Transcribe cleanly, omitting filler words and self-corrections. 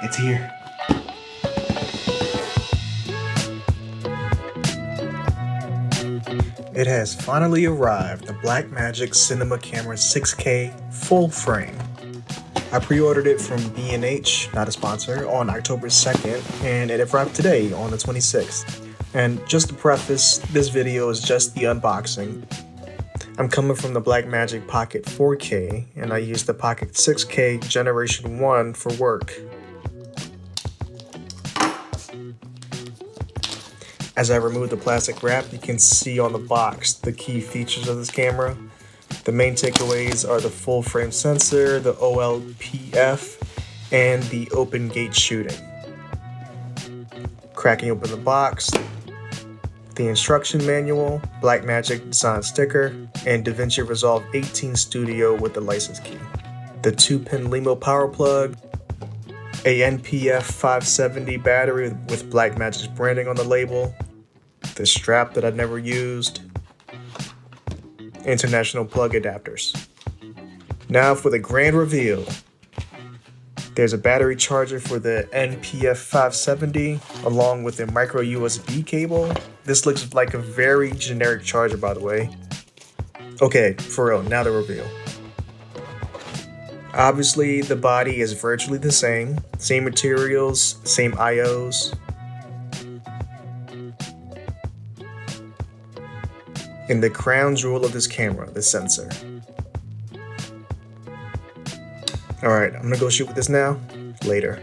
It's here. It has finally arrived, the Blackmagic Cinema Camera 6K full frame. I pre-ordered it from B&H, not a sponsor, on October 2nd, and it arrived today on the 26th. And just to preface, this video is just the unboxing. I'm coming from the Blackmagic Pocket 4K, and I use the Pocket 6K Generation 1 for work. As I remove the plastic wrap, you can see on the box the key features of this camera. The main takeaways are the full frame sensor, the OLPF, and the open gate shooting. Cracking open the box, the instruction manual, Blackmagic design sticker, and DaVinci Resolve 18 Studio with the license key. The 2-pin Limo power plug, a NPF 570 battery with Blackmagic's branding on the label, the strap that I'd never used, international plug adapters. Now for the grand reveal. There's a battery charger for the NPF 570 along with a micro USB cable. This looks like a very generic charger, by the way. Okay, for real, now the reveal. Obviously, the body is virtually the same materials, same IOs. And the crown jewel of this camera, the sensor. Alright, I'm gonna go shoot with this now. Later.